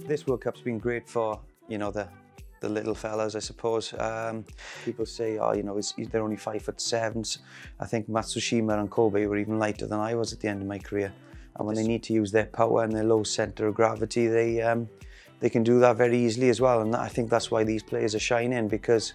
This World Cup's been great for, you know, the little fellas, I suppose. People say, oh, you know, they're only 5'7". I think Matsushima and Kolbe were even lighter than I was at the end of my career. And when they need to use their power and their low centre of gravity, they can do that very easily as well. And I think that's why these players are shining, because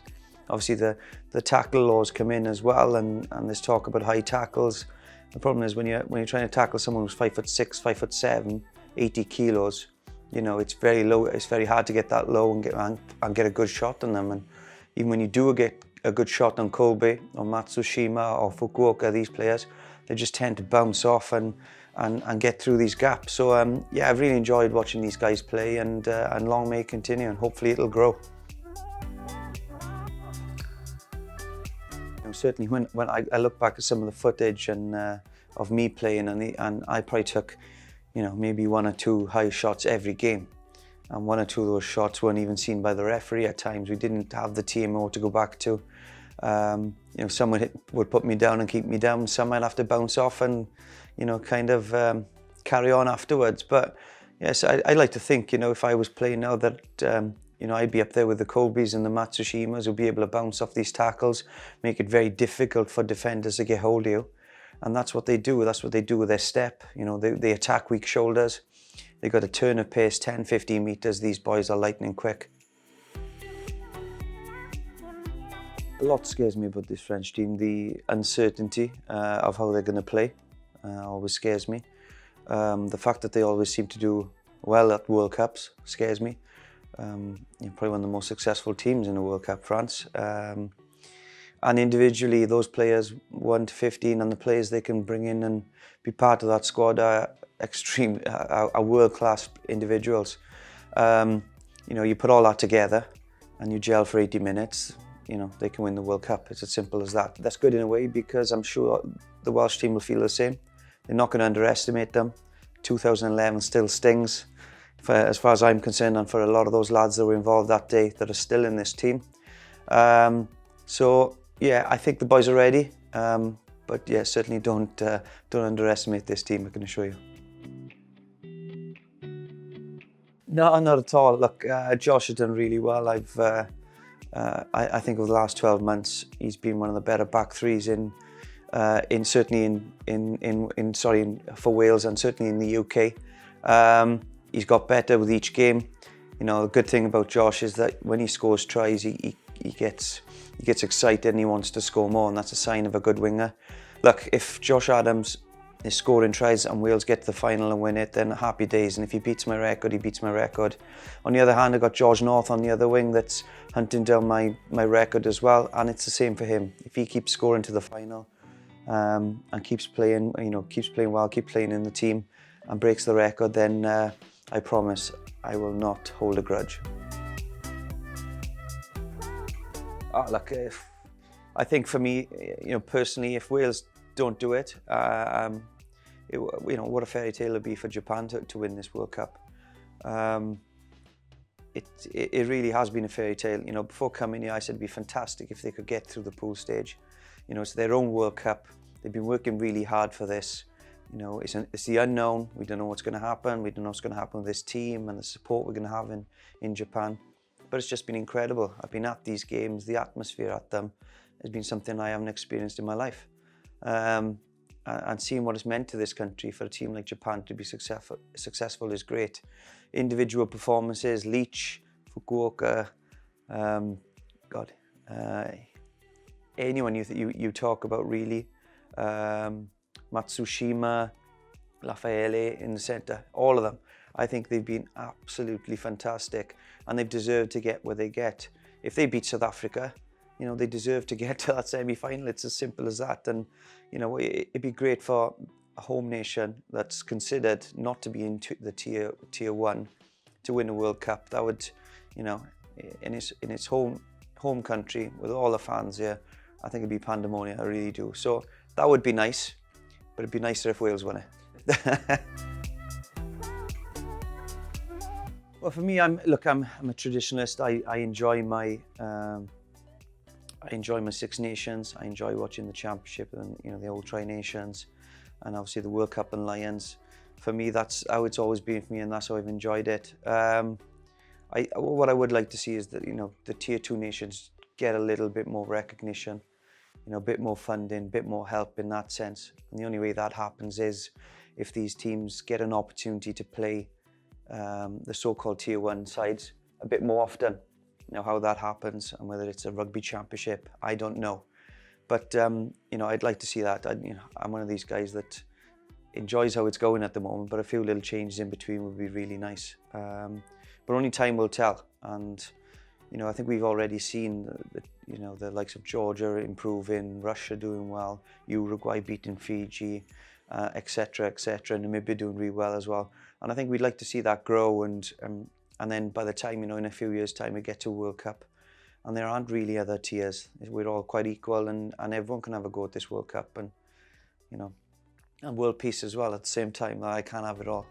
obviously the tackle laws come in as well, and there's talk about high tackles. The problem is when you're trying to tackle someone who's 5'6", 5'7", 80 kilos, you know, it's very low. It's very hard to get that low and get a good shot on them. And even when you do get a good shot on Kolbe or Matsushima or Fukuoka, these players, they just tend to bounce off and get through these gaps. So yeah, I've really enjoyed watching these guys play, and long may it continue, and hopefully it'll grow. You know, certainly when I look back at some of the footage and of me playing, and I probably took, you know, maybe 1 or 2 high shots every game, and 1 or 2 of those shots weren't even seen by the referee at times. We didn't have the TMO to go back to. You know, someone would put me down and keep me down. Some I'd have to bounce off and, you know, kind of carry on afterwards. But yes, I like to think, you know, if I was playing now, that you know, I'd be up there with the Kolbes and the Matsushimas who'll be able to bounce off these tackles, make it very difficult for defenders to get hold of you. And that's what they do. That's what they do with their step. You know, they attack weak shoulders. They've got a turn of pace, 10, 15 meters. These boys are lightning quick. A lot scares me about this French team. The uncertainty of how they're going to play always scares me. The fact that they always seem to do well at World Cups scares me. You're probably one of the most successful teams in the World Cup, France. And individually, those players, 1 to 15, and the players they can bring in and be part of that squad are world-class individuals. You know, you put all that together and you gel for 80 minutes, you know, they can win the World Cup. It's as simple as that. That's good in a way, because I'm sure the Welsh team will feel the same. They're not going to underestimate them. 2011 still stings, as far as I'm concerned, and for a lot of those lads that were involved that day that are still in this team. So yeah, I think the boys are ready. But yeah, certainly don't underestimate this team, I can assure you. No, not at all. Look, Josh has done really well. I think over the last 12 months, he's been one of the better back threes for Wales, and certainly in the UK. He's got better with each game. You know, the good thing about Josh is that when he scores tries, he gets excited and he wants to score more, and that's a sign of a good winger. Look, if Josh Adams is scoring tries and Wales get to the final and win it, then happy days. And if he beats my record, he beats my record. On the other hand, I've got George North on the other wing that's hunting down my record as well, and it's the same for him. If he keeps scoring to the final and keeps playing, you know, keeps playing well, keep playing in the team and breaks the record, then I promise I will not hold a grudge. Look, I think for me, you know, personally, if Wales don't do it, you know, what a fairy tale it would be for Japan to win this World Cup. It really has been a fairy tale. You know, before coming here, I said it'd be fantastic if they could get through the pool stage. You know, it's their own World Cup. They've been working really hard for this. You know, it's the unknown. We don't know what's going to happen. We don't know what's going to happen with this team and the support we're going to have in Japan. But it's just been incredible. I've been at these games. The atmosphere at them has been something I haven't experienced in my life. And seeing what it's meant to this country for a team like Japan to be successful is great. Individual performances, Leach, Fukuoka, anyone you talk about really, Matsushima, Raffaele in the centre, all of them. I think they've been absolutely fantastic, and they've deserved to get where they get. If they beat South Africa, you know, they deserve to get to that semi-final. It's as simple as that. And, you know, it'd be great for a home nation that's considered not to be in the tier 1 to win a World Cup. That would, you know, in its home country with all the fans here, I think it'd be pandemonium. I really do. So that would be nice, but it'd be nicer if Wales won it. Well, for me, I'm a traditionalist. I enjoy my Six Nations. I enjoy watching the Championship and, you know, the old Tri-Nations, and obviously the World Cup and Lions. for me, that's how it's always been for me, and that's how I've enjoyed it. What I would like to see is that, you know, the Tier 2 nations get a little bit more recognition, you know, a bit more funding, a bit more help in that sense. And the only way that happens is if these teams get an opportunity to play the so-called Tier 1 sides a bit more often. You know, how that happens and whether it's a rugby championship, I don't know. But, you know, I'd like to see that. I'm one of these guys that enjoys how it's going at the moment, but a few little changes in between would be really nice. But only time will tell. And, you know, I think we've already seen you know, the likes of Georgia improving, Russia doing well, Uruguay beating Fiji, etc., etc. Namibia doing really well as well. And I think we'd like to see that grow, and then by the time, you know, in a few years' time, we get to World Cup, and there aren't really other tiers. We're all quite equal, and everyone can have a go at this World Cup, and, you know, and world peace as well at the same time. I can't have it all.